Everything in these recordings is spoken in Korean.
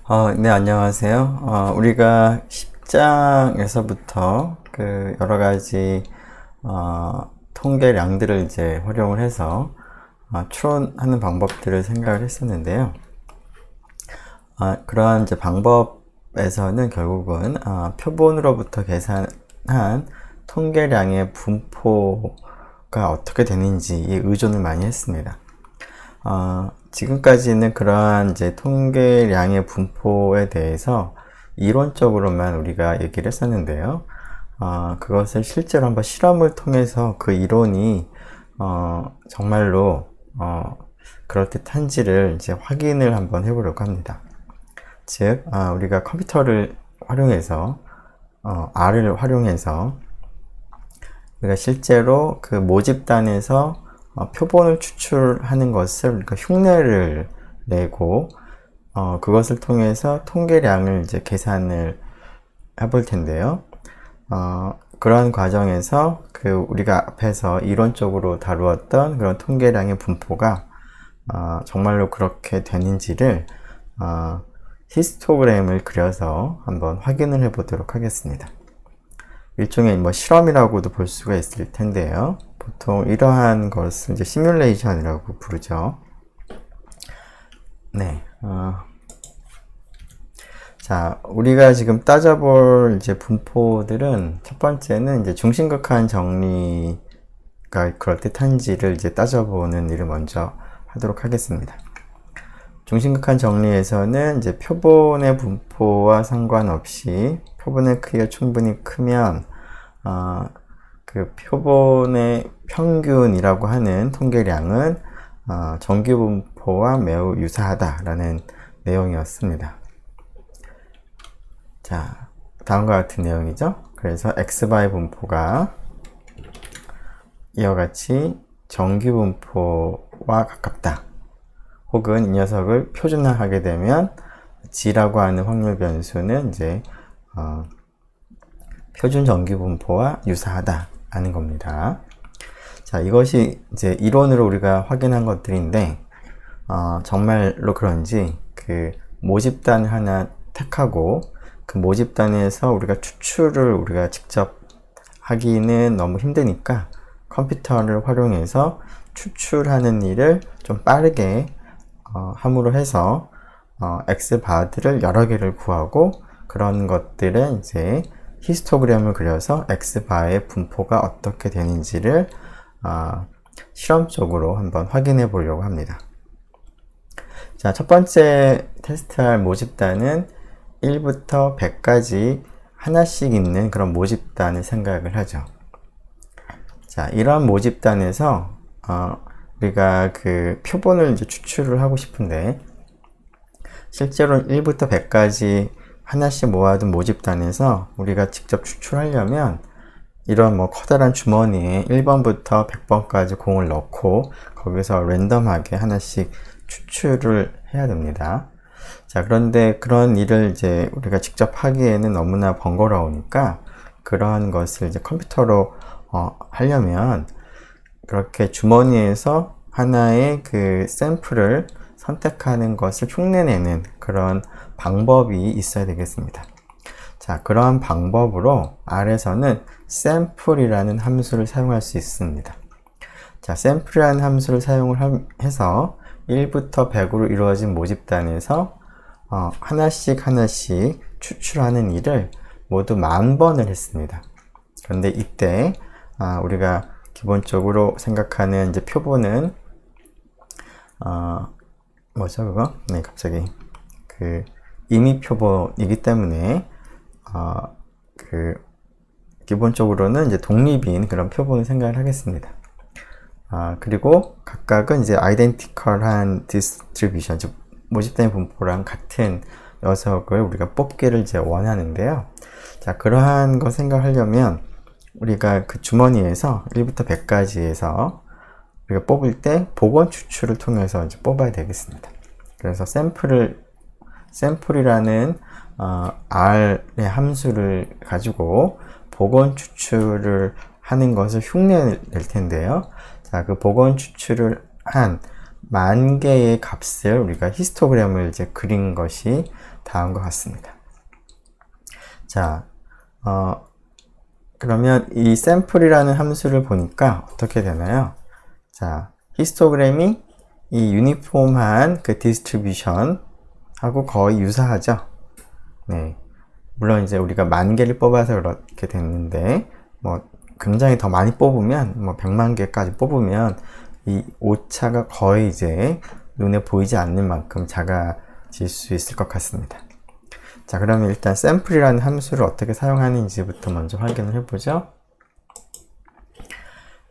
네, 안녕하세요. 우리가 10장에서부터 그 여러 가지 통계량들을 이제 활용을 해서 추론하는 방법들을 생각을 했었는데요. 그러한 이제 방법에서는 결국은 표본으로부터 계산한 통계량의 분포가 어떻게 되는지에 의존을 많이 했습니다. 지금까지는 그러한 이제 통계량의 분포에 대해서 이론적으로만 우리가 얘기를 했었는데요. 그것을 실제로 한번 실험을 통해서 그 이론이 정말로 그럴듯한지를 이제 확인을 한번 해보려고 합니다. 즉, 우리가 컴퓨터를 활용해서 R을 활용해서 우리가 실제로 그 모집단에서 표본을 추출하는 것을 그러니까 흉내를 내고 그것을 통해서 통계량을 이제 계산을 해볼 텐데요. 그러한 과정에서 그 우리가 앞에서 이론적으로 다루었던 그런 통계량의 분포가 정말로 그렇게 되는지를 히스토그램을 그려서 한번 확인을 해 보도록 하겠습니다. 일종의 뭐 실험이라고도 볼 수가 있을 텐데요. 보통 이러한 것을 이제 시뮬레이션이라고 부르죠. 네. 자, 우리가 지금 따져볼 이제 분포들은 첫 번째는 이제 중심극한 정리가 그럴듯한지를 이제 따져보는 일을 먼저 하도록 하겠습니다. 중심극한 정리에서는 이제 표본의 분포와 상관없이 표본의 크기가 충분히 크면 그 표본의 평균이라고 하는 통계량은 정규 분포와 매우 유사하다라는 내용이었습니다. 자, 다음과 같은 내용이죠. 그래서 x바의 분포가 이와 같이 정규 분포와 가깝다. 혹은 이 녀석을 표준화하게 되면 g라고 하는 확률 변수는 이제 표준 정규 분포와 유사하다 하는 겁니다. 자, 이것이 이제 이론으로 우리가 확인한 것들인데 정말로 그런지 그 모집단 하나 택하고 그 모집단에서 우리가 추출을 우리가 직접 하기는 너무 힘드니까 컴퓨터를 활용해서 추출하는 일을 좀 빠르게 함으로 해서 X바들을 여러 개를 구하고 그런 것들의 이제 히스토그램을 그려서 X바의 분포가 어떻게 되는지를 실험적으로 한번 확인해 보려고 합니다. 자, 첫 번째 테스트할 모집단은 1부터 100까지 하나씩 있는 그런 모집단을 생각을 하죠. 자, 이러한 모집단에서 우리가 그 표본을 이제 추출을 하고 싶은데 실제로 1부터 100까지 하나씩 모아둔 모집단에서 우리가 직접 추출하려면 이런 뭐 커다란 주머니에 1번부터 100번까지 공을 넣고 거기서 랜덤하게 하나씩 추출을 해야 됩니다. 자, 그런데 그런 일을 이제 우리가 직접 하기에는 너무나 번거로우니까 그러한 것을 이제 컴퓨터로 하려면 그렇게 주머니에서 하나의 그 샘플을 선택하는 것을 흉내내는 그런 방법이 있어야 되겠습니다. 자, 그러한 방법으로 R에서는 sample이라는 함수를 사용할 수 있습니다. 자, sample이라는 함수를 사용을 해서 1부터 100으로 이루어진 모집단에서 하나씩 추출하는 일을 모두 10,000번을 했습니다. 그런데 이때 우리가 기본적으로 생각하는 이제 표본은 뭐죠 그거? 네, 갑자기 그 임의 표본이기 때문에 그 기본적으로는 이제 독립인 그런 표본을 생각을 하겠습니다. 그리고 각각은 이제 아이덴티컬한 디스트리뷰션, 즉 모집단의 분포랑 같은 녀석을 우리가 뽑기를 이제 원하는데요. 자, 그러한 거 생각하려면 우리가 그 주머니에서 1부터 100까지에서 우리가 뽑을 때 복원 추출을 통해서 이제 뽑아야 되겠습니다. 그래서 샘플이라는 R의 함수를 가지고 복원 추출을 하는 것을 흉내낼 텐데요. 자, 그 복원 추출을 한 만 개의 값을 우리가 히스토그램을 이제 그린 것이 다음과 같습니다. 자, 그러면 이 샘플이라는 함수를 보니까 어떻게 되나요? 자, 히스토그램이 이 유니폼한 그 디스트리뷰션 하고 거의 유사하죠. 네. 물론 이제 우리가 만 개를 뽑아서 그렇게 됐는데, 뭐, 굉장히 더 많이 뽑으면, 뭐, 100만 개까지 뽑으면, 이 오차가 거의 이제 눈에 보이지 않는 만큼 작아질 수 있을 것 같습니다. 자, 그러면 일단 샘플이라는 함수를 어떻게 사용하는지부터 먼저 확인을 해보죠.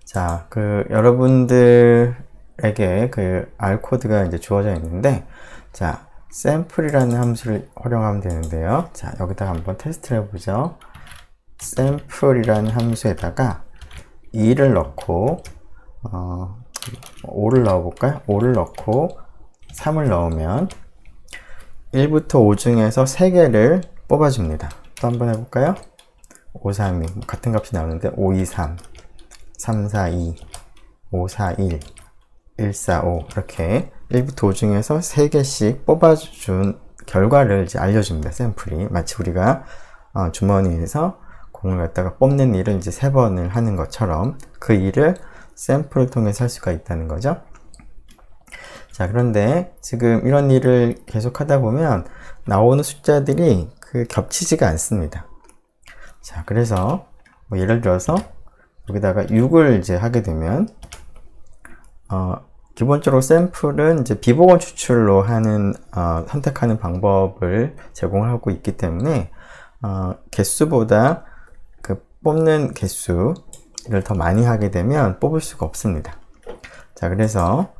자, 여러분들에게 R 코드가 이제 주어져 있는데, 자, 샘플이라는 함수를 활용하면 되는데요. 자, 여기다가 한번 테스트를 해보죠. 샘플이라는 함수에다가 2를 넣고, 5를 넣어볼까요? 5를 넣고, 3을 넣으면, 1부터 5 중에서 3개를 뽑아줍니다. 또 한번 해볼까요? 5, 3, 2. 같은 값이 나오는데, 5, 2, 3, 3, 4, 2, 5, 4, 1, 1, 4, 5. 이렇게 1부터 5 중에서 3개씩 뽑아준 결과를 이제 알려줍니다. 샘플이. 마치 우리가 주머니에서 공을 갖다가 뽑는 일을 이제 3번을 하는 것처럼 그 일을 샘플을 통해서 할 수가 있다는 거죠. 자, 그런데 지금 이런 일을 계속 하다 보면 나오는 숫자들이 겹치지가 않습니다. 자, 그래서 뭐 예를 들어서 여기다가 6을 이제 하게 되면 기본적으로 샘플은 이제 비보건 추출로 하는 선택하는 방법을 제공하고 있기 때문에 개수보다 뽑는 개수를 더 많이 하게 되면 뽑을 수가 없습니다. 자, 그래서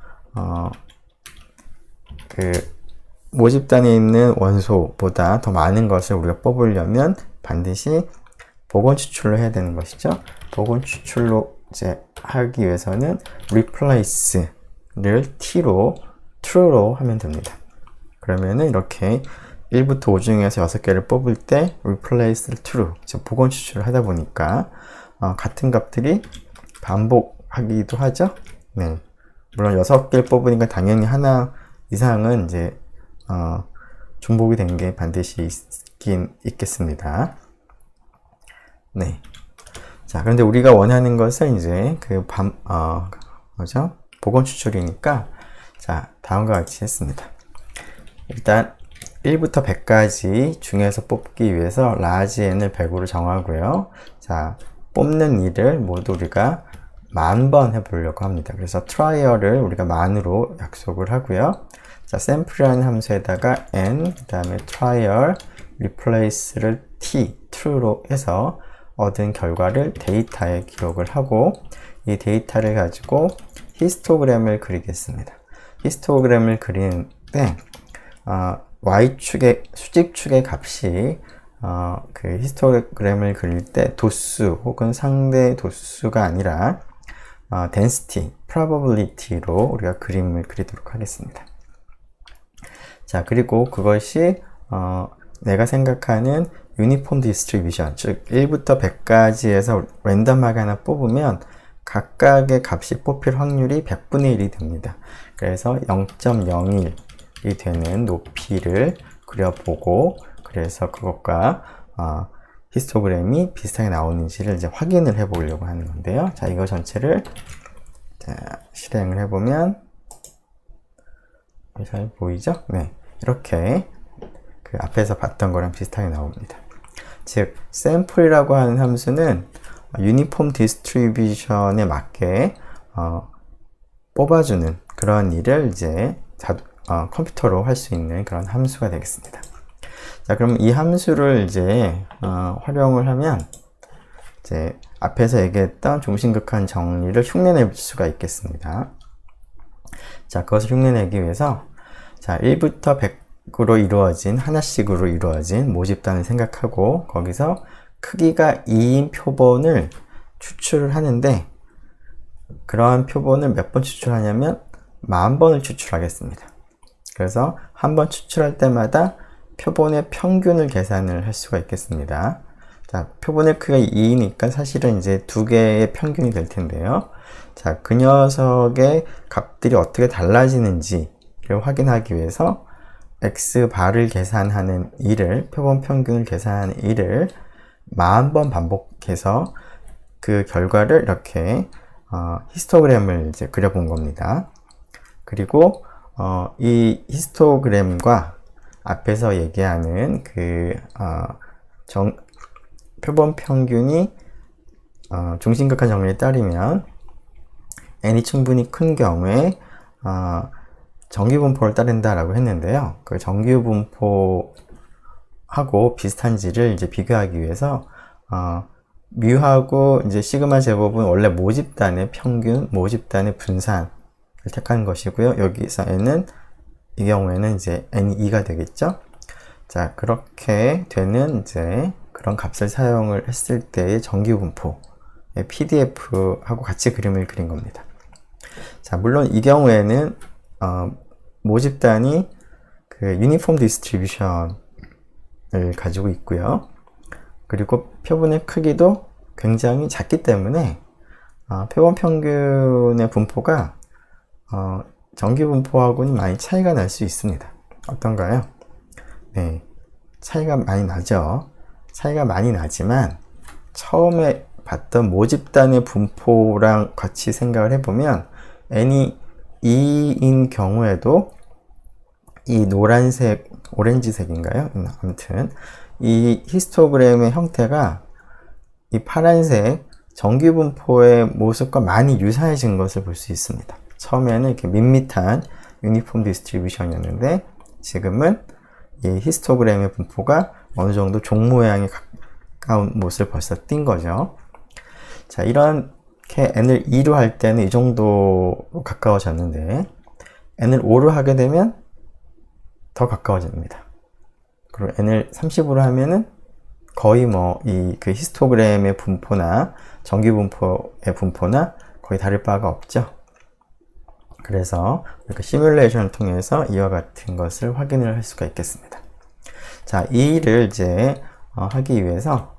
모집단에 있는 원소보다 더 많은 것을 우리가 뽑으려면 반드시 복원 추출로 해야 되는 것이죠. 복원 추출로 이제 하기 위해서는 replace를 t로 true로 하면 됩니다. 그러면은 이렇게 1부터 5 중에서 6개를 뽑을 때 replace를 true, 복원 추출을 하다 보니까 같은 값들이 반복하기도 하죠. 네. 물론 6개를 뽑으니까 당연히 하나 이상은 이제 중복이 된 게 반드시 있겠습니다. 네. 자, 그런데 우리가 원하는 것은 이제 복원 추출이니까, 자, 다음과 같이 했습니다. 일단, 1부터 100까지 중에서 뽑기 위해서 large n을 100으로 정하고요. 자, 뽑는 일을 모두 우리가 10,000번 해보려고 합니다. 그래서 트라이얼을 우리가 만으로 약속을 하고요. 자, 샘플이라는 함수에다가 n, 그 다음에 트라이얼, replace를 t, true로 해서 얻은 결과를 데이터에 기록을 하고 이 데이터를 가지고 히스토그램을 그리겠습니다. 히스토그램을 그리는데 y축의 수직축의 값이 히스토그램을 그릴 때 도수 혹은 상대 도수가 아니라 density, probability로 우리가 그림을 그리도록 하겠습니다. 자, 그리고 그것이 내가 생각하는 유니폼 디스트리뷰션, 즉 1부터 100까지에서 랜덤하게 하나 뽑으면 각각의 값이 뽑힐 확률이 100분의 1이 됩니다. 그래서 0.01이 되는 높이를 그려보고, 그래서 그것과 히스토그램이 비슷하게 나오는지를 이제 확인을 해 보려고 하는 건데요. 자, 이거 전체를 실행을 해보면 잘 보이죠? 네, 이렇게 앞에서 봤던 거랑 비슷하게 나옵니다. 즉, 샘플이라고 하는 함수는 유니폼 디스트리뷰션에 맞게 뽑아주는 그런 일을 이제 컴퓨터로 할 수 있는 그런 함수가 되겠습니다. 자, 그럼 이 함수를 이제 활용을 하면 이제 앞에서 얘기했던 중심극한 정리를 흉내낼 수가 있겠습니다. 자, 그것을 흉내내기 위해서 자, 1부터 100으로 이루어진 하나씩으로 이루어진 모집단을 생각하고 거기서 크기가 2인 표본을 추출을 하는데 그러한 표본을 몇 번 추출하냐면 10,000번을 추출하겠습니다. 그래서 한 번 추출할 때마다 표본의 평균을 계산을 할 수가 있겠습니다. 자, 자, 표본의 크기가 2니까 사실은 이제 두 개의 평균이 될 텐데요. 자, 그 녀석의 값들이 어떻게 달라지는지를 확인하기 위해서 xbar을 계산하는 일을, 표본 평균을 계산하는 일을 40번 반복해서 그 결과를 이렇게 히스토그램을 이제 그려본 겁니다. 그리고 이 히스토그램과 앞에서 얘기하는 그 표본 평균이 중심각한 정리에 따르면 n이 충분히 큰 경우에 정규분포를 따른다라고 했는데요. 그 정규분포하고 비슷한지를 이제 비교하기 위해서 뮤하고 이제 시그마 제곱은 원래 모집단의 평균, 모집단의 분산을 택한 것이고요. 여기서 n은 이 경우에는 이제 n이 2가 되겠죠. 자, 그렇게 되는 이제 그런 값을 사용을 했을 때의 정규분포 PDF하고 같이 그림을 그린 겁니다. 자, 물론 이 경우에는 모집단이 그 유니폼 디스트리뷰션을 가지고 있고요. 그리고 표본의 크기도 굉장히 작기 때문에 표본 평균의 분포가 정규 분포하고는 많이 차이가 날 수 있습니다. 어떤가요? 네, 차이가 많이 나죠. 차이가 많이 나지만 처음에 봤던 모집단의 분포랑 같이 생각을 해보면 n이 2인 경우에도 이 노란색, 오렌지색인가요? 아무튼 이 히스토그램의 형태가 이 파란색 정규분포의 모습과 많이 유사해진 것을 볼 수 있습니다. 처음에는 이렇게 밋밋한 유니폼 디스트리뷰션이었는데 지금은 이 히스토그램의 분포가 어느 정도 종 모양에 가까운 모습을 벌써 띈 거죠. 자, 이렇게 n을 2로 할 때는 이 정도로 가까워졌는데 n을 5로 하게 되면 더 가까워집니다. 그리고 n을 30으로 하면은 거의 뭐 이 그 히스토그램의 분포나 정규분포의 분포나 거의 다를 바가 없죠. 그래서 이렇게 시뮬레이션을 통해서 이와 같은 것을 확인을 할 수가 있겠습니다. 자, 이 일을 이제 하기 위해서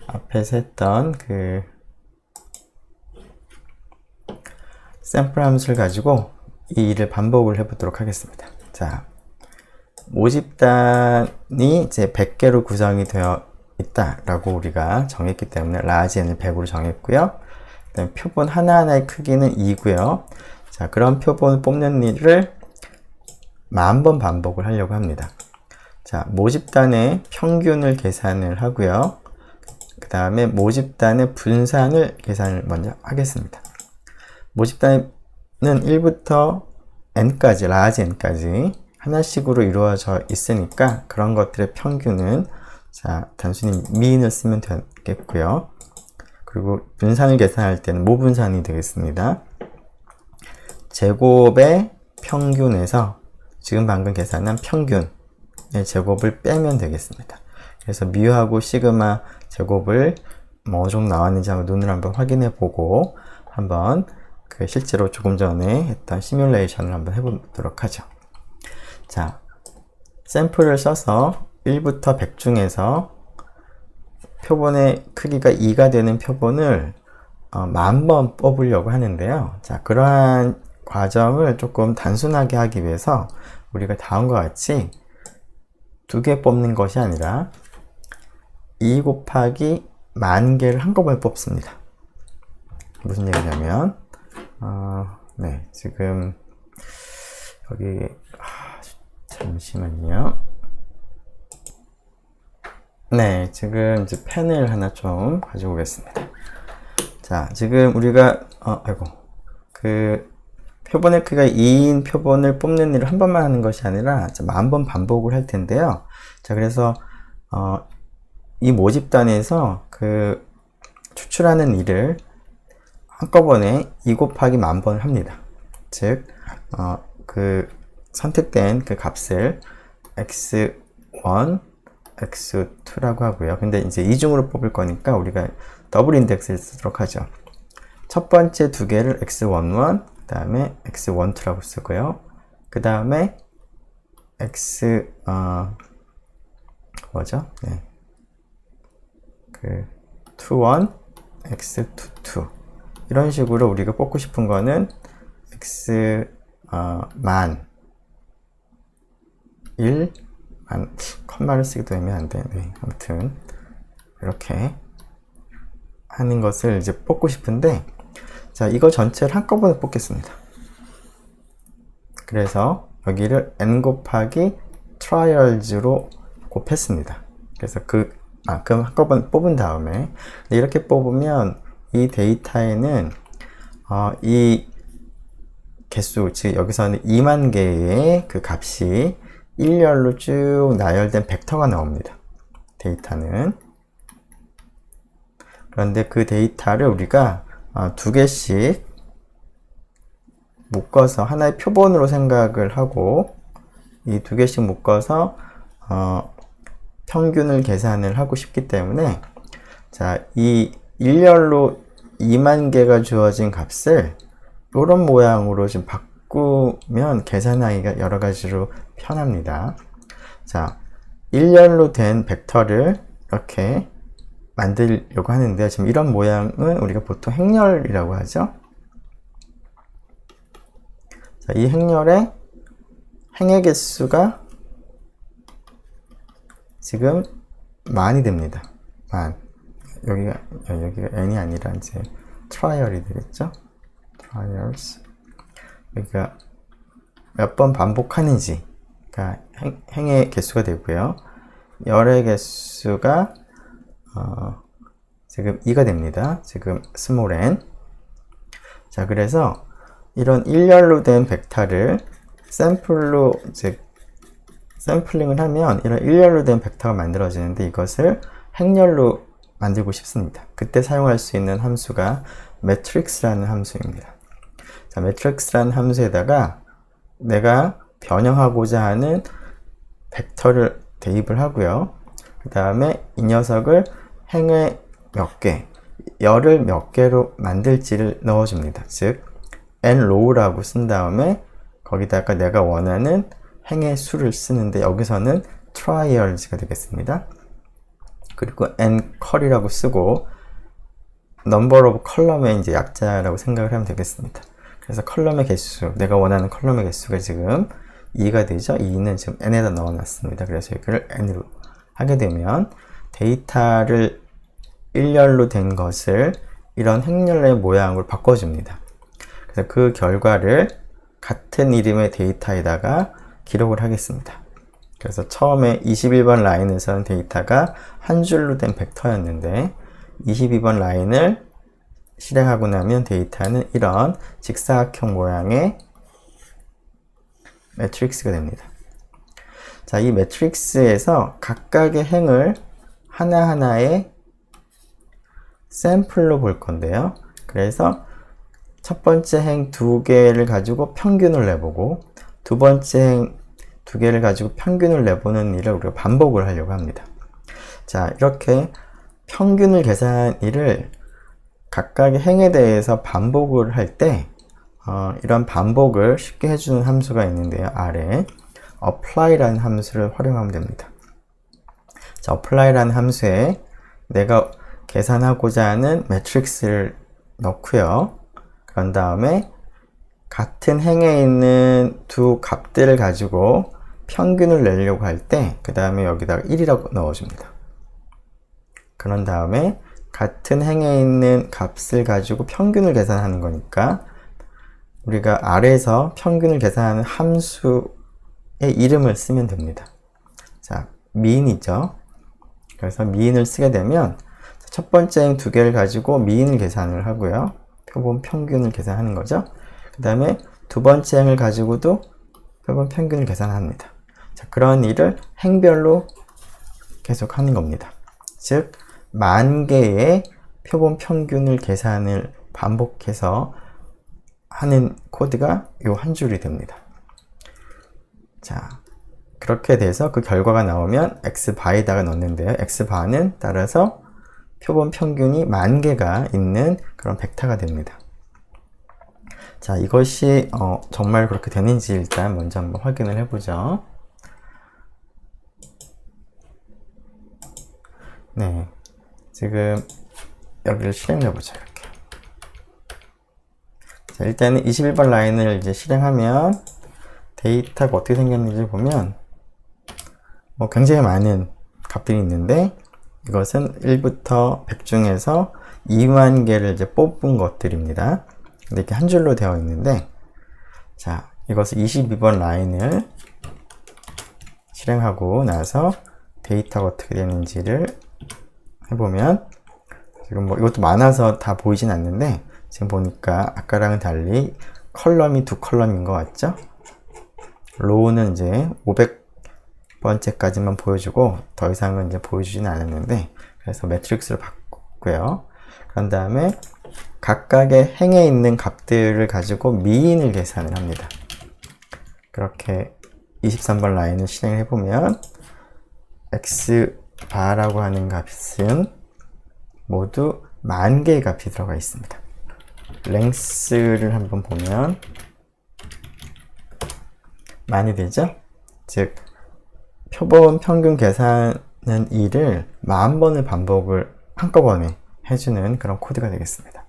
앞에서 했던 그 샘플 함수를 가지고 이 일을 반복을 해보도록 하겠습니다. 자, 모집단이 이제 100개로 구성이 되어 있다라고 우리가 정했기 때문에 라지 n을 100으로 정했고요. 그다음에 표본 하나하나의 크기는 2고요. 자, 그런 표본을 뽑는 일을 10,000번 반복을 하려고 합니다. 자, 모집단의 평균을 계산을 하고요. 그 다음에 모집단의 분산을 계산을 먼저 하겠습니다. 모집단은 1부터 n까지, 라지 n까지 하나씩으로 이루어져 있으니까 그런 것들의 평균은 자, 단순히 mean을 쓰면 되겠고요. 그리고 분산을 계산할 때는 모분산이 되겠습니다. 제곱의 평균에서 지금 방금 계산한 평균의 제곱을 빼면 되겠습니다. 그래서 뮤하고 시그마 제곱을 뭐 어느 정도 나왔는지 한번 눈으로 한번 확인해 보고 한번 그 실제로 조금 전에 했던 시뮬레이션을 한번 해보도록 하죠. 자, 샘플을 써서 1부터 100 중에서 표본의 크기가 2가 되는 표본을 10,000번 뽑으려고 하는데요. 자, 그러한 과정을 조금 단순하게 하기 위해서 우리가 다음과 같이 2개 뽑는 것이 아니라 2 곱하기 10,000개를 한꺼번에 뽑습니다. 무슨 얘기냐면 네, 지금 여기 잠시만요. 네, 지금 이제 펜을 하나 좀 가지고 오겠습니다. 자, 지금 우리가 그 표본의 크기가 2인 표본을 뽑는 일을 한 번만 하는 것이 아니라 10,000번 반복을 할 텐데요. 자, 그래서 이 모집단에서 그 추출하는 일을 한꺼번에 2 곱하기 10,000번을 합니다. 즉, 그 선택된 그 값을 x1, x2라고 하고요. 근데 이제 이중으로 뽑을 거니까 우리가 더블 인덱스를 쓰도록 하죠. 첫 번째 두 개를 x11, 그 다음에 x12라고 쓰고요. 그 다음에 네. to 1, x to 2 이런 식으로 우리가 뽑고 싶은 거는 x 만 1, 컴마를 쓰기도 애매한데, 네, 아무튼 이렇게 하는 것을 이제 뽑고 싶은데, 자, 이거 전체를 한꺼번에 뽑겠습니다. 그래서 여기를 n 곱하기 trials로 곱했습니다. 그래서 그만큼 한꺼번에 뽑은 다음에 이렇게 뽑으면 이 데이터에는 이 개수, 즉 여기서는 2만 개의 그 값이 일렬로 쭉 나열된 벡터가 나옵니다. 데이터는. 그런데 그 데이터를 우리가 두 개씩 묶어서 하나의 표본으로 생각을 하고, 이 두 개씩 묶어서 평균을 계산을 하고 싶기 때문에, 자, 이 일렬로 2만 개가 주어진 값을 이런 모양으로 좀 바꾸면 계산하기가 여러 가지로 편합니다. 자, 일렬로 된 벡터를 이렇게 만들려고 하는데요. 지금 이런 모양은 우리가 보통 행렬이라고 하죠. 자, 이 행렬의 행의 개수가 지금 만이 됩니다. 만. 여기가 n이 아니라 이제 트라이얼이 되겠죠. trials. 여기가 몇 번 반복하는지가 행의 개수가 되고요. 열의 개수가 지금 2가 됩니다. 지금 스몰 n. 자, 그래서 이런 일렬로 된 벡터를 샘플로 즉 샘플링을 하면 이런 일렬로 된 벡터가 만들어지는데, 이것을 행렬로 만들고 싶습니다. 그때 사용할 수 있는 함수가 matrix라는 함수입니다. 자, matrix라는 함수에다가 내가 변형하고자 하는 벡터를 대입을 하고요. 그 다음에 이 녀석을 행의 몇 개, 열을 몇 개로 만들지를 넣어줍니다. 즉 nrow라고 쓴 다음에 거기다가 내가 원하는 행의 수를 쓰는데, 여기서는 trials가 되겠습니다. 그리고 ncol이라고 쓰고 number of column의 이제 약자라고 생각을 하면 되겠습니다. 그래서 컬럼의 개수, 내가 원하는 컬럼의 개수가 지금 2가 되죠. 2는 지금 n에다 넣어놨습니다. 그래서 이거를 n으로 하게 되면 데이터를 일렬로 된 것을 이런 행렬의 모양으로 바꿔줍니다. 그래서 그 결과를 같은 이름의 데이터에다가 기록을 하겠습니다. 그래서 처음에 21번 라인에서는 데이터가 한 줄로 된 벡터였는데, 22번 라인을 실행하고 나면 데이터는 이런 직사각형 모양의 매트릭스가 됩니다. 자, 이 매트릭스에서 각각의 행을 하나하나의 샘플로 볼 건데요. 그래서 첫 번째 행 두 개를 가지고 평균을 내보고, 두 번째 행 두 개를 가지고 평균을 내보는 일을 우리가 반복을 하려고 합니다. 자, 이렇게 평균을 계산한 일을 각각의 행에 대해서 반복을 할 때 이런 반복을 쉽게 해주는 함수가 있는데요. 아래 apply라는 함수를 활용하면 됩니다. 자, apply라는 함수에 내가 계산하고자 하는 매트릭스를 넣고요. 그런 다음에 같은 행에 있는 두 값들을 가지고 평균을 내려고 할 때 그 다음에 여기다가 1이라고 넣어줍니다. 그런 다음에 같은 행에 있는 값을 가지고 평균을 계산하는 거니까 우리가 아래에서 평균을 계산하는 함수의 이름을 쓰면 됩니다. 자, mean이죠. 그래서 mean을 쓰게 되면 첫 번째 행 두 개를 가지고 mean을 계산을 하고요. 표본 평균을 계산하는 거죠. 그 다음에 두 번째 행을 가지고도 표본 평균을 계산합니다. 자, 그런 일을 행별로 계속 하는 겁니다. 즉, 10,000개의 표본 평균을 계산을 반복해서 하는 코드가 요 한 줄이 됩니다. 자, 그렇게 돼서 그 결과가 나오면 xbar에다가 넣는데요. xbar은 따라서 표본 평균이 10,000개가 있는 그런 벡터가 됩니다. 자, 이것이 정말 그렇게 되는지 일단 먼저 한번 확인을 해보죠. 네. 지금 여기를 실행해 보죠. 이렇게. 자, 일단은 21번 라인을 이제 실행하면 데이터가 어떻게 생겼는지 보면 굉장히 많은 값들이 있는데, 이것은 1부터 100 중에서 2만 개를 이제 뽑은 것들입니다. 근데 이렇게 한 줄로 되어 있는데, 자, 이것을 22번 라인을 실행하고 나서 데이터가 어떻게 되는지를 해보면, 지금 이것도 많아서 다 보이진 않는데, 지금 보니까 아까랑은 달리 컬럼이 두 컬럼인 것 같죠? 로우는 이제 500번째까지만 보여주고 더 이상은 이제 보여주지는 않았는데, 그래서 매트릭스를 바꿨고요. 그런 다음에 각각의 행에 있는 값들을 가지고 미인을 계산을 합니다. 그렇게 23번 라인을 실행해 보면 x바라고 하는 값은 모두 10,000개의 값이 들어가 있습니다. 랭스를 한번 보면 많이 되죠? 즉 표본 평균 계산은 일을 10,000번을 반복을 한꺼번에 해주는 그런 코드가 되겠습니다.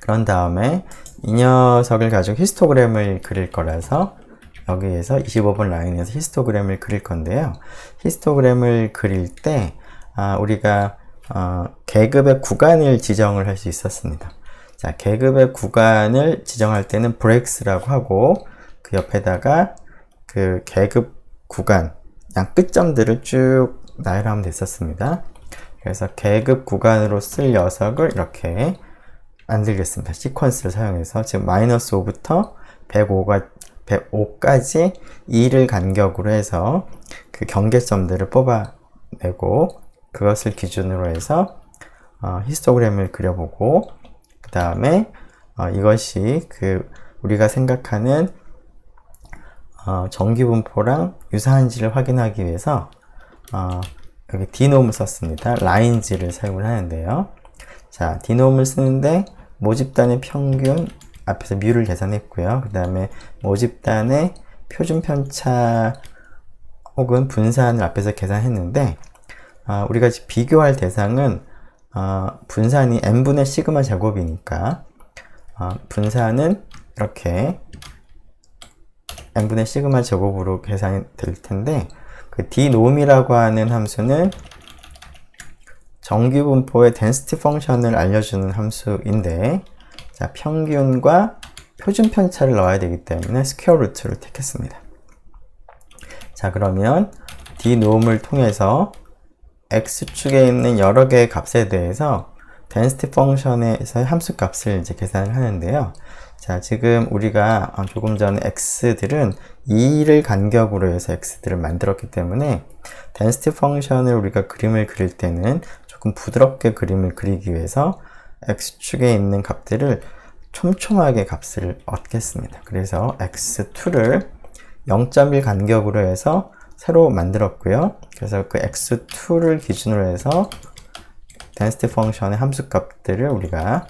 그런 다음에 이 녀석을 가지고 히스토그램을 그릴 거라서 여기에서 25번 라인에서 히스토그램을 그릴 건데요. 히스토그램을 그릴 때 우리가 계급의 구간을 지정을 할 수 있었습니다. 자, 계급의 구간을 지정할 때는 브렉스라고 하고, 그 옆에다가 그 계급 구간 양 끝점들을 쭉 나열하면 됐었습니다. 그래서 계급 구간으로 쓸 녀석을 이렇게 만들겠습니다. 시퀀스를 사용해서 지금 마이너스 5부터 105까지 2를 간격으로 해서 그 경계점들을 뽑아내고, 그것을 기준으로 해서 히스토그램을 그려보고, 그 다음에 이것이 우리가 생각하는 정기분포랑 유사한지를 확인하기 위해서 여기 dnom을 썼습니다. 라인지를 사용을 하는데요. 자, dnom을 쓰는데 모집단의 평균 앞에서 뮤를 계산했고요. 그 다음에 모집단의 표준 편차 혹은 분산을 앞에서 계산했는데, 우리가 비교할 대상은 분산이 n분의 시그마 제곱이니까 분산은 이렇게 n분의 시그마 제곱으로 계산이 될 텐데, 그 dnom이라고 하는 함수는 정규분포의 density 펑션을 알려주는 함수인데, 자, 평균과 표준 편차를 넣어야 되기 때문에 스퀘어 루트를 택했습니다. 자, 그러면 dnom을 통해서 x축에 있는 여러 개의 값에 대해서 density 펑션에서의 함수 값을 이제 계산을 하는데요. 자, 지금 우리가 조금 전에 x들은 2를 간격으로 해서 x들을 만들었기 때문에 density 펑션을 우리가 그림을 그릴 때는 조금 부드럽게 그림을 그리기 위해서 x축에 있는 값들을 촘촘하게 값을 얻겠습니다. 그래서 x2를 0.1 간격으로 해서 새로 만들었고요. 그래서 그 x2를 기준으로 해서 density 펑션의 함수 값들을 우리가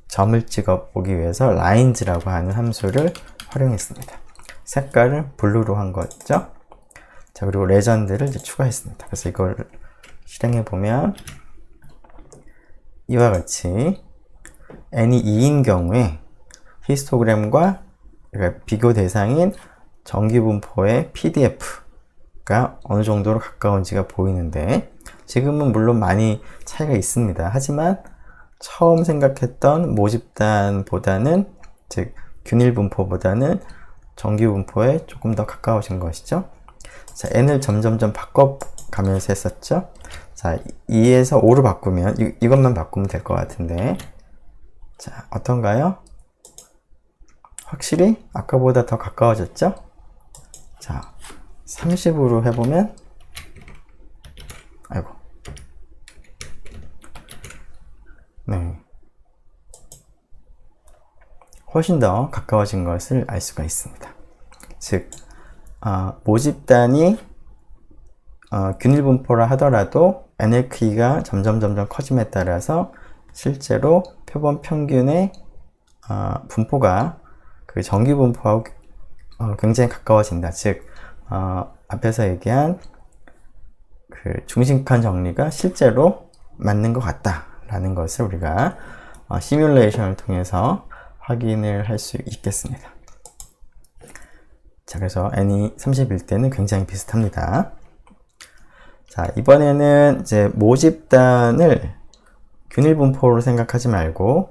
점을 찍어 보기 위해서 lines라고 하는 함수를 활용했습니다. 색깔을 블루로 한 거죠. 자, 그리고 레전드를 이제 추가했습니다. 그래서 이걸 실행해 보면 이와 같이 n이 2인 경우에 히스토그램과 비교 대상인 정기분포의 PDF가 어느 정도로 가까운지가 보이는데, 지금은 물론 많이 차이가 있습니다. 하지만 처음 생각했던 모집단보다는, 즉 균일분포보다는 정기분포에 조금 더 가까워진 것이죠. 자, n을 점점점 바꿔가면서 했었죠. 자, 2에서 5로 바꾸면 이것만 바꾸면 될 것 같은데, 자, 어떤가요? 확실히 아까보다 더 가까워졌죠? 자, 30으로 해보면, 아이고, 네, 훨씬 더 가까워진 것을 알 수가 있습니다. 즉, 모집단이 균일분포라 하더라도 n의 크기가 점점 커짐에 따라서 실제로 표본 평균의 분포가 그 정기분포하고 굉장히 가까워진다. 즉 앞에서 얘기한 그 그 중심칸 정리가 실제로 맞는 것 같다라는 것을 우리가 시뮬레이션을 통해서 확인을 할 수 있겠습니다. 자, 그래서 n이 30일 때는 굉장히 비슷합니다. 자, 이번에는 이제 모집단을 균일 분포로 생각하지 말고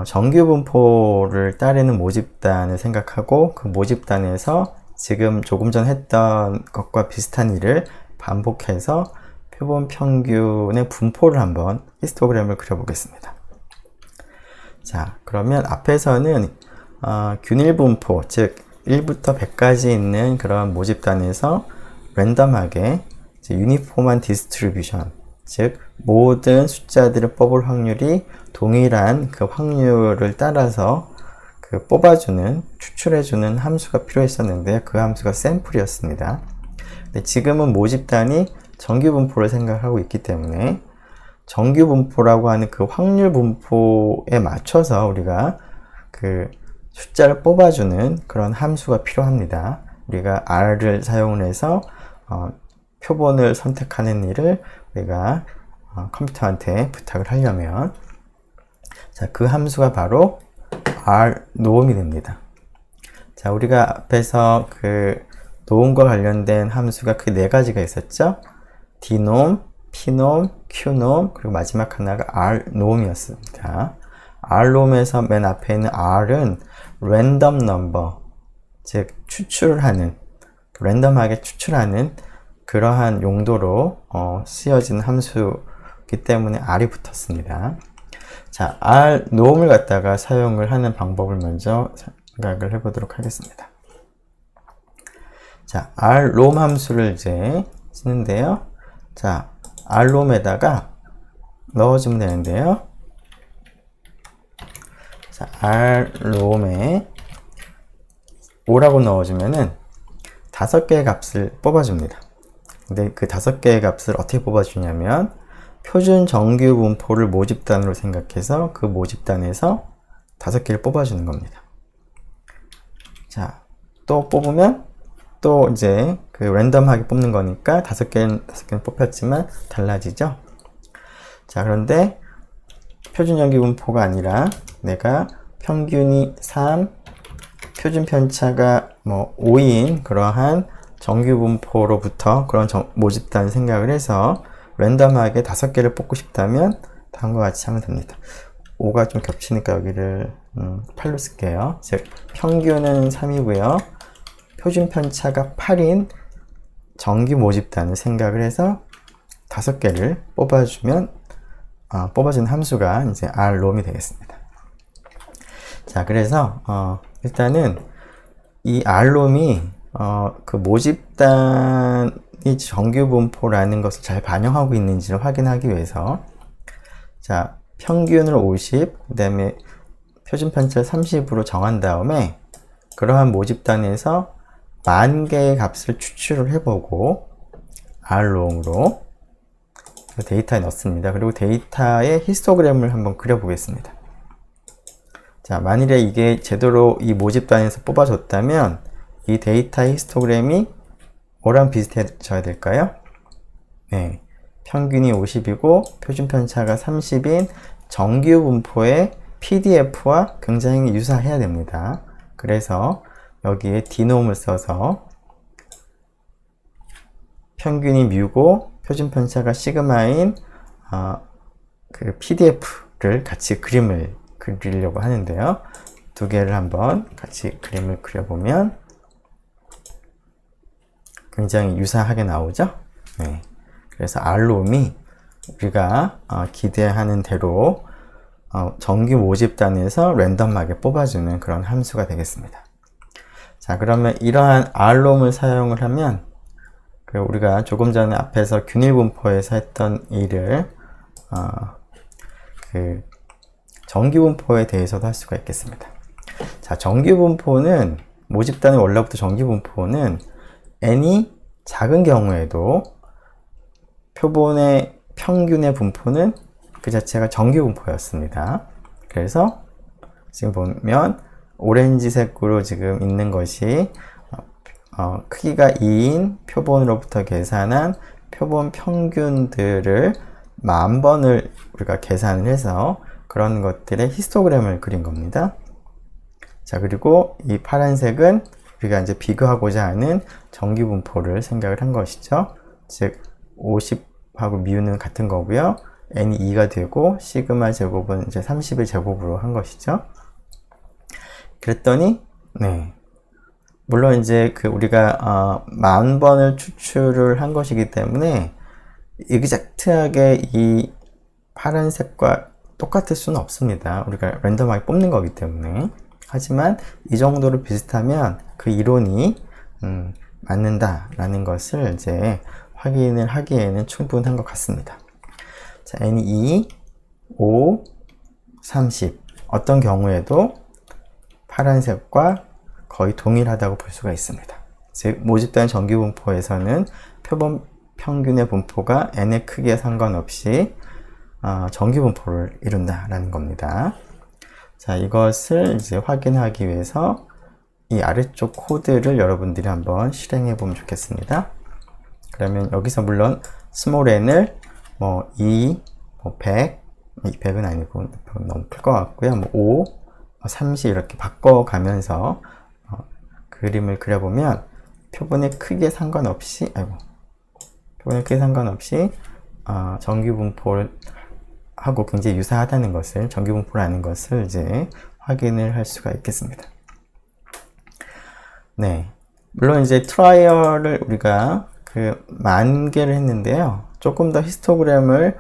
정규 분포를 따르는 모집단을 생각하고 그 모집단에서 지금 조금 전 했던 것과 비슷한 일을 반복해서 표본 평균의 분포를 한번 히스토그램을 그려보겠습니다. 자, 그러면 앞에서는 균일 분포, 즉 1부터 100까지 있는 그런 모집단에서 랜덤하게 유니폼한 디스트리뷰션, 즉 모든 숫자들을 뽑을 확률이 동일한 그 확률을 따라서 그 뽑아주는, 추출해주는 함수가 필요했었는데 그 함수가 샘플이었습니다. 근데 지금은 모집단이 정규 분포를 생각하고 있기 때문에 정규 분포라고 하는 그 확률 분포에 맞춰서 우리가 그 숫자를 뽑아주는 그런 함수가 필요합니다. 우리가 R을 사용을 해서 표본을 선택하는 일을 우리가 컴퓨터한테 부탁을 하려면, 자, 그 함수가 바로 r놈이 됩니다. 자, 우리가 앞에서 그 놈과 관련된 함수가 그 네 가지가 있었죠. dnom, pnom, qnom, 그리고 마지막 하나가 r놈이었습니다. r놈에서 맨 앞에 있는 r은 random number, 즉 추출하는, 랜덤하게 추출하는 그러한 용도로 쓰여진 함수이기 때문에 r이 붙었습니다. 자, r놈을 갖다가 사용을 하는 방법을 먼저 생각을 해보도록 하겠습니다. 자, r놈 함수를 이제 쓰는데요. 자, r놈에다가 넣어주면 되는데요. 자, r놈에 5라고 넣어주면은 5개의 값을 뽑아줍니다. 근데 그 5개의 값을 어떻게 뽑아주냐면 표준 정규 분포를 모집단으로 생각해서 그 모집단에서 5개를 뽑아주는 겁니다. 자, 또 뽑으면 또 이제 그 랜덤하게 뽑는 거니까 5개는 뽑혔지만 달라지죠. 자, 그런데 표준 정규 분포가 아니라 내가 평균이 3, 표준 편차가 뭐 5인 그러한 정규 분포로부터 그런 모집단 생각을 해서 랜덤하게 5개를 뽑고 싶다면 다음과 같이 하면 됩니다. 5가 좀 겹치니까 여기를 8로 쓸게요. 즉 평균은 3이고요. 표준 편차가 8인 정규 모집단을 생각을 해서 5개를 뽑아주면 뽑아준 함수가 이제 r놈이 되겠습니다. 자, 그래서 일단은 이 r놈이 그 모집단이 정규 분포라는 것을 잘 반영하고 있는지를 확인하기 위해서, 자, 평균을 50, 그 다음에 표준 편차를 30으로 정한 다음에 그러한 모집단에서 10,000개의 값을 추출을 해보고 r롱으로 데이터에 넣습니다. 그리고 데이터의 히스토그램을 한번 그려보겠습니다. 자, 만일에 이게 제대로 이 모집단에서 뽑아줬다면 이 데이터 히스토그램이 뭐랑 비슷해져야 될까요? 네, 평균이 50이고 표준 편차가 30인 정규 분포의 PDF와 굉장히 유사해야 됩니다. 그래서 여기에 dnom을 써서 평균이 뮤고 표준 편차가 시그마인 그 PDF를 같이 그림을 그리려고 하는데요. 두 개를 한번 같이 그림을 그려보면 굉장히 유사하게 나오죠. 네. 그래서 r놈이 우리가 기대하는 대로 정규 모집단에서 랜덤하게 뽑아주는 그런 함수가 되겠습니다. 자, 그러면 이러한 r놈을 사용을 하면 우리가 조금 전에 앞에서 균일 분포에서 했던 일을 그 정규 분포에 대해서도 할 수가 있겠습니다. 자, 정규 분포는 모집단의 원래부터 정규 분포는 n이 작은 경우에도 표본의 평균의 분포는 그 자체가 정규 분포였습니다. 그래서 지금 보면 오렌지색으로 지금 있는 것이 크기가 2인 표본으로부터 계산한 표본 평균들을 10,000번을 우리가 계산을 해서 그런 것들의 히스토그램을 그린 겁니다. 자, 그리고 이 파란색은 우리가 이제 비교하고자 하는 정규분포를 생각을 한 것이죠. 즉 50하고 미우는 같은 거고요. n이 2가 되고 시그마 제곱은 이제 30의 제곱으로 한 것이죠. 그랬더니 물론 이제 우리가 10,000번을 추출을 한 것이기 때문에 익젝트하게 이 파란색과 똑같을 수는 없습니다. 우리가 랜덤하게 뽑는 거기 때문에. 하지만 이 정도로 비슷하면 그 이론이 맞는다라는 것을 이제 확인을 하기에는 충분한 것 같습니다. 자, n이 2, 5, 30 어떤 경우에도 파란색과 거의 동일하다고 볼 수가 있습니다. 즉 모집단 정규분포에서는 표본 평균의 분포가 n의 크기에 상관없이 정규분포를 이룬다라는 겁니다. 자, 이것을 이제 확인하기 위해서 이 아래쪽 코드를 여러분들이 한번 실행해 보면 좋겠습니다. 그러면 여기서 물론 스몰 n을 2, 100, 100은 아니고 너무 클 것 같고요. 5, 30 이렇게 바꿔가면서 그림을 그려보면 표본의 크기에 상관없이 정규분포를 하고 굉장히 유사하다는 것을, 정규분포라는 것을 이제 확인을 할 수가 있겠습니다. 네. 물론 이제 트라이얼을 우리가 10,000개를 했는데요. 조금 더 히스토그램을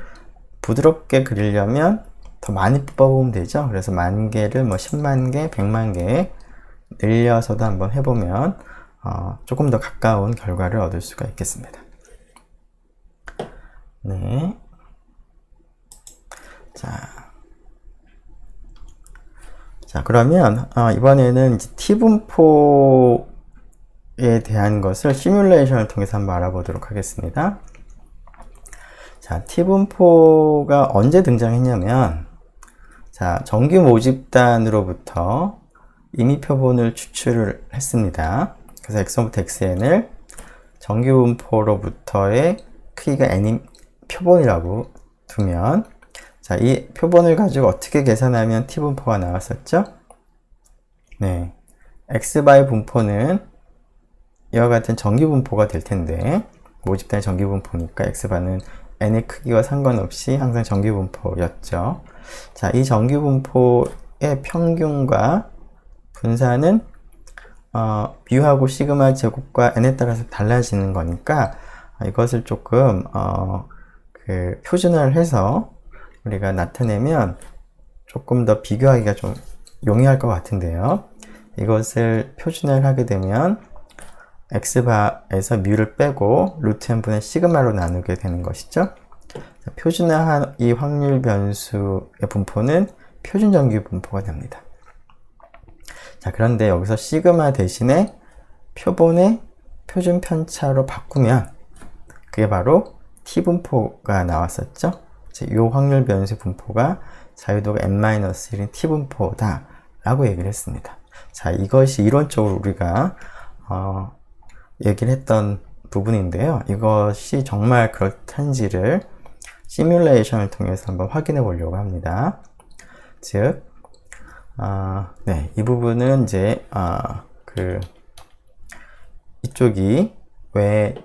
부드럽게 그리려면 더 많이 뽑아보면 되죠. 그래서 10,000개를 10만 개, 100만 개 늘려서도 한번 해보면 조금 더 가까운 결과를 얻을 수가 있겠습니다. 네. 자, 그러면 이번에는 이제 T분포에 대한 것을 시뮬레이션을 통해서 한번 알아보도록 하겠습니다. 자, T분포가 언제 등장했냐면, 자, 정규 모집단으로부터 임의 표본을 추출을 했습니다. 그래서 x1부터 xn을 정규분포로부터의 크기가 n인 표본이라고 두면, 자, 이 표본을 가지고 어떻게 계산하면 t분포가 나왔었죠? 네. x바의 분포는 이와 같은 정규분포가 될 텐데, 모집단의 정규분포니까 x바는 n의 크기와 상관없이 항상 정규분포였죠. 자, 이 정규분포의 평균과 분산은 뮤하고 시그마 제곱과 n에 따라서 달라지는 거니까 이것을 조금 표준화를 해서 우리가 나타내면 조금 더 비교하기가 좀 용이할 것 같은데요. 이것을 표준화를 하게 되면 x바에서 뮤를 빼고 루트 n분의 시그마로 나누게 되는 것이죠. 표준화한 이 확률 변수의 분포는 표준 정규 분포가 됩니다. 자, 그런데 여기서 시그마 대신에 표본의 표준 편차로 바꾸면 그게 바로 t분포가 나왔었죠. 이 확률 변수 분포가 자유도가 n-1인 t분포다 라고 얘기를 했습니다. 자, 이것이 이론적으로 우리가 얘기를 했던 부분인데요. 이것이 정말 그렇단지를 시뮬레이션을 통해서 한번 확인해 보려고 합니다. 즉, 네, 이 부분은 이제 이쪽이 왜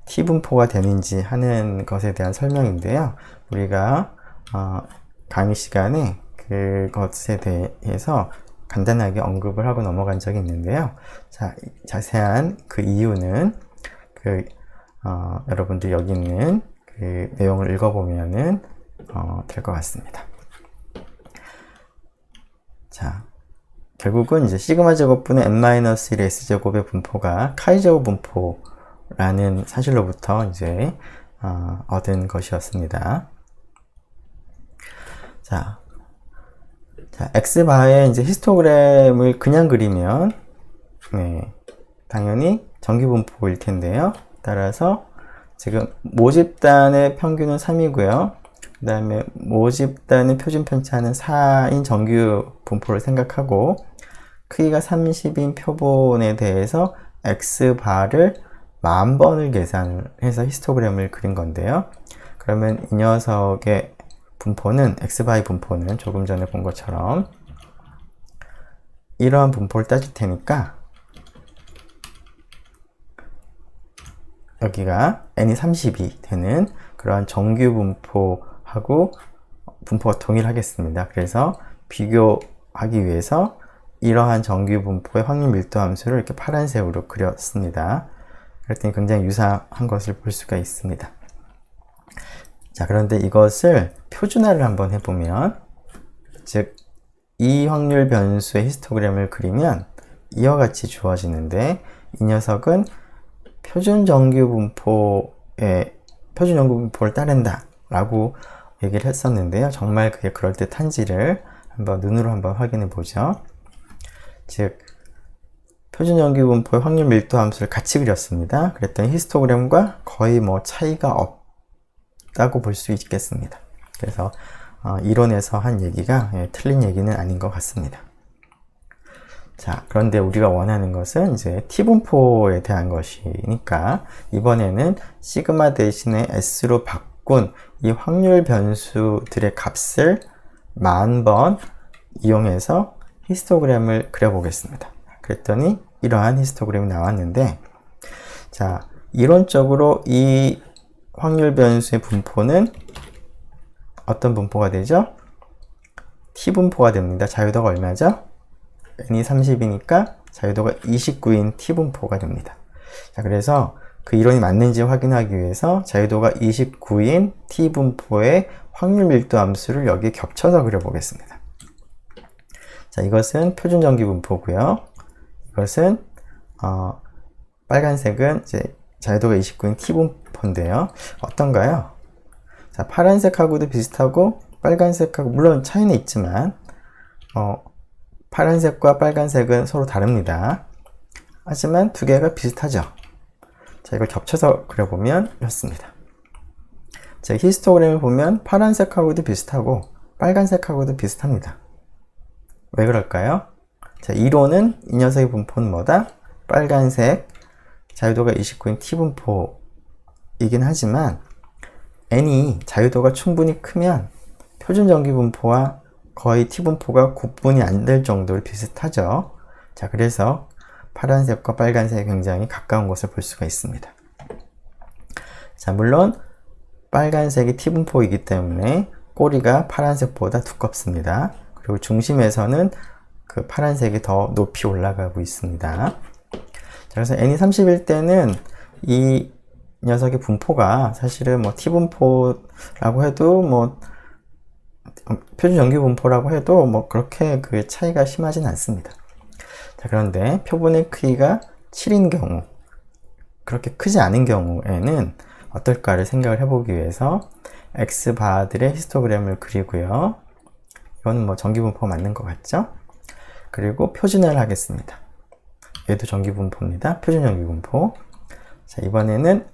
t분포가 되는지 하는 것에 대한 설명인데요. 우리가 강의 시간에 그것에 대해서 간단하게 언급을 하고 넘어간 적이 있는데요. 자, 자세한 그 이유는 여러분들 여기 있는 그 내용을 읽어보면은 될 것 같습니다. 자, 결국은 이제 시그마 제곱분의 n-1의 s제곱의 분포가 카이 제곱 분포라는 사실로부터 이제 얻은 것이었습니다. 자, x바의 이제 히스토그램을 그냥 그리면, 네, 당연히 정규분포일 텐데요. 따라서 지금 모집단의 평균은 3이고요. 그 다음에 모집단의 표준 편차는 4인 정규 분포를 생각하고 크기가 30인 표본에 대해서 x바를 10,000번을 계산을 해서 히스토그램을 그린 건데요. 그러면 이 녀석의 분포는 x바이 분포는 조금 전에 본 것처럼 이러한 분포를 따질 테니까 여기가 n이 30이 되는 그러한 정규 분포하고 분포가 동일하겠습니다. 그래서 비교하기 위해서 이러한 정규 분포의 확률 밀도 함수를 이렇게 파란색으로 그렸습니다. 그랬더니 굉장히 유사한 것을 볼 수가 있습니다. 자, 그런데 이것을 표준화를 한번 해보면, 즉, 이 확률 변수의 히스토그램을 그리면 이와 같이 주어지는데, 이 녀석은 표준 정규 분포를 따른다 라고 얘기를 했었는데요. 정말 그게 그럴듯한지를 한번 눈으로 한번 확인해 보죠. 즉, 표준 정규 분포의 확률 밀도 함수를 같이 그렸습니다. 그랬더니 히스토그램과 거의 뭐 차이가 없다고 볼 수 있겠습니다. 그래서 이론에서 한 얘기가 틀린 얘기는 아닌 것 같습니다. 자, 그런데 우리가 원하는 것은 이제 T분포에 대한 것이니까 이번에는 시그마 대신에 S로 바꾼 이 확률 변수들의 값을 10,000번 이용해서 히스토그램을 그려보겠습니다. 그랬더니 이러한 히스토그램이 나왔는데, 자, 이론적으로 이 확률 변수의 분포는 어떤 분포가 되죠? T분포가 됩니다. 자유도가 얼마죠? n이 30이니까 자유도가 29인 T분포가 됩니다. 자, 그래서 그 이론이 맞는지 확인하기 위해서 자유도가 29인 T분포의 확률 밀도 함수를 여기에 겹쳐서 그려보겠습니다. 자, 이것은 표준 정규 분포고요. 이것은 빨간색은 이제 자유도가 29인 T분포인데요. 어떤가요? 자, 파란색하고도 비슷하고 빨간색하고 물론 차이는 있지만 파란색과 빨간색은 서로 다릅니다. 하지만 두 개가 비슷하죠. 자, 이걸 겹쳐서 그려보면 이렇습니다. 자, 히스토그램을 보면 파란색하고도 비슷하고 빨간색하고도 비슷합니다. 왜 그럴까요? 자, 이론은 이 녀석의 분포는 뭐다? 빨간색, 자유도가 29인 T분포이긴 하지만 n이 자유도가 충분히 크면 표준 정규 분포와 거의 T분포가 구분이 안 될 정도로 비슷하죠. 자, 그래서 파란색과 빨간색이 굉장히 가까운 것을 볼 수가 있습니다. 자, 물론 빨간색이 T분포이기 때문에 꼬리가 파란색보다 두껍습니다. 그리고 중심에서는 그 파란색이 더 높이 올라가고 있습니다. 자, 그래서 n이 30일 때는 이 녀석의 분포가 사실은 뭐 T분포라고 해도 뭐 표준 정규 분포라고 해도 뭐 그렇게 그 차이가 심하진 않습니다. 자, 그런데 표본의 크기가 7인 경우, 그렇게 크지 않은 경우에는 어떨까를 생각을 해보기 위해서 X바들의 히스토그램을 그리고요. 이거는 뭐 정규 분포가 맞는 것 같죠? 그리고 표준화를 하겠습니다. 얘도 정규 분포입니다. 표준 정규 분포. 자, 이번에는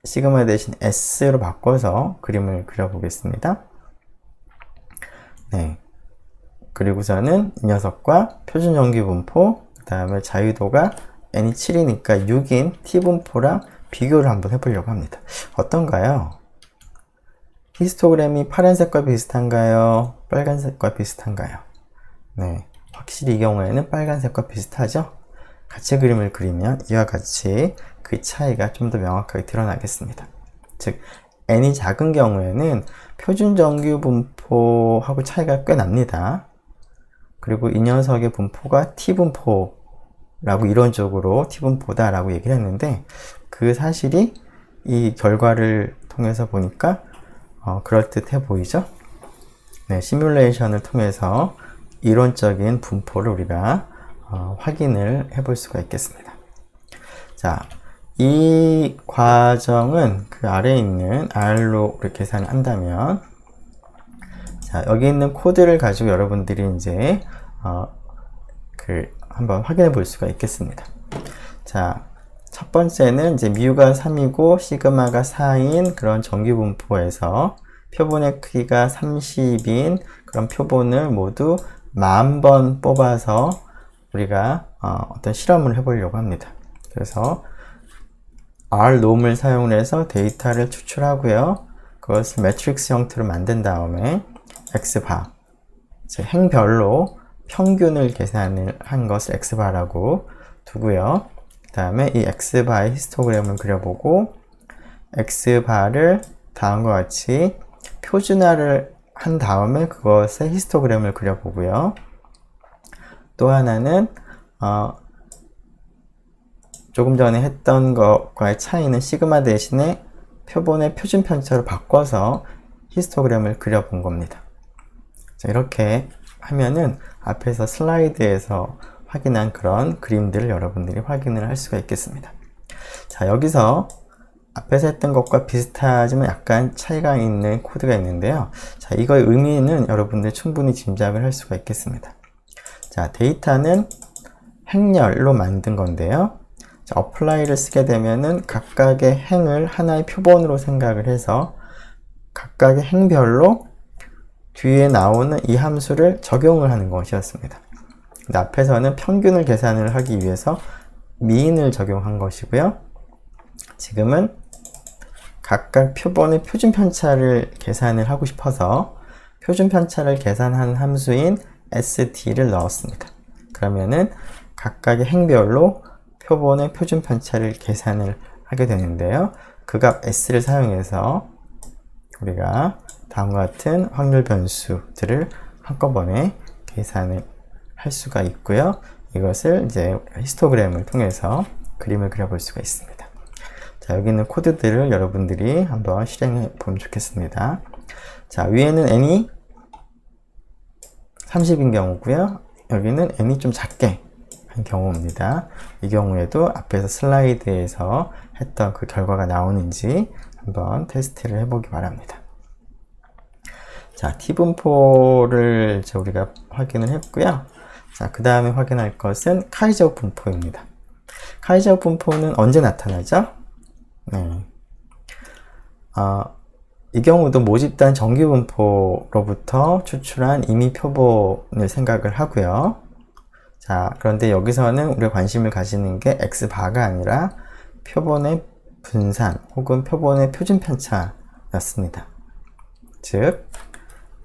시그마 대신 S로 바꿔서 그림을 그려보겠습니다. 네. 그리고서는 이 녀석과 표준 정규 분포, 그 다음에 자유도가 n이 7이니까 6인 T분포랑 비교를 한번 해보려고 합니다. 어떤가요? 히스토그램이 파란색과 비슷한가요? 빨간색과 비슷한가요? 네. 확실히 이 경우에는 빨간색과 비슷하죠? 같이 그림을 그리면 이와 같이 그 차이가 좀 더 명확하게 드러나겠습니다. 즉, n이 작은 경우에는 표준 정규 분포하고 차이가 꽤 납니다. 그리고 이 녀석의 분포가 T분포라고 이론적으로 T분포다 라고 얘기를 했는데 그 사실이 이 결과를 통해서 보니까 그럴듯해 보이죠? 네, 시뮬레이션을 통해서 이론적인 분포를 우리가 확인을 해볼 수가 있겠습니다. 자, 이 과정은 그 아래에 있는 R로 이렇게 계산을 한다면, 자, 여기 있는 코드를 가지고 여러분들이 이제 한번 확인해 볼 수가 있겠습니다. 자, 첫 번째는 이제 미우가 3이고 시그마가 4인 그런 정규 분포에서 표본의 크기가 30인 그런 표본을 모두 10,000번 뽑아서 우리가 어떤 실험을 해보려고 합니다. 그래서 rnom을 사용해서 데이터를 추출하고요. 그것을 매트릭스 형태로 만든 다음에 xbar, 즉 행별로 평균을 계산을 한 것을 xbar라고 두고요. 그 다음에 이 xbar의 히스토그램을 그려보고 xbar을 다음과 같이 표준화를 한 다음에 그것의 히스토그램을 그려보고요. 또 하나는 조금 전에 했던 것과의 차이는 시그마 대신에 표본의 표준 편차로 바꿔서 히스토그램을 그려본 겁니다. 자, 이렇게 하면은 앞에서 슬라이드에서 확인한 그런 그림들을 여러분들이 확인을 할 수가 있겠습니다. 자, 여기서 앞에서 했던 것과 비슷하지만 약간 차이가 있는 코드가 있는데요. 자, 이거의 의미는 여러분들 충분히 짐작을 할 수가 있겠습니다. 자, 데이터는 행렬로 만든 건데요. 자, apply를 쓰게 되면은 각각의 행을 하나의 표본으로 생각을 해서 각각의 행별로 뒤에 나오는 이 함수를 적용을 하는 것이었습니다. 근데 앞에서는 평균을 계산을 하기 위해서 미인을 적용한 것이고요. 지금은 각각 표본의 표준 편차를 계산을 하고 싶어서 표준 편차를 계산한 함수인 st를 넣었습니다. 그러면은 각각의 행별로 표본의 표준 편차를 계산을 하게 되는데요. 그 값 s를 사용해서 우리가 다음과 같은 확률 변수들을 한꺼번에 계산을 할 수가 있고요. 이것을 이제 히스토그램을 통해서 그림을 그려볼 수가 있습니다. 자, 여기 있는 코드들을 여러분들이 한번 실행해 보면 좋겠습니다. 자, 위에는 n이 30인 경우고요. 여기는 n이 좀 작게 한 경우입니다. 이 경우에도 앞에서 슬라이드에서 했던 그 결과가 나오는지 한번 테스트를 해보기 바랍니다. 자, t분포를 이제 우리가 확인을 했고요. 자, 그 다음에 확인할 것은 카이제곱 분포입니다. 카이제곱 분포는 언제 나타나죠? 네. 이 경우도 모집단 정기분포로부터 추출한 임의 표본을 생각을 하고요. 자, 그런데 여기서는 우리가 관심을 가지는 게 x바가 아니라 표본의 분산 혹은 표본의 표준 편차였습니다. 즉,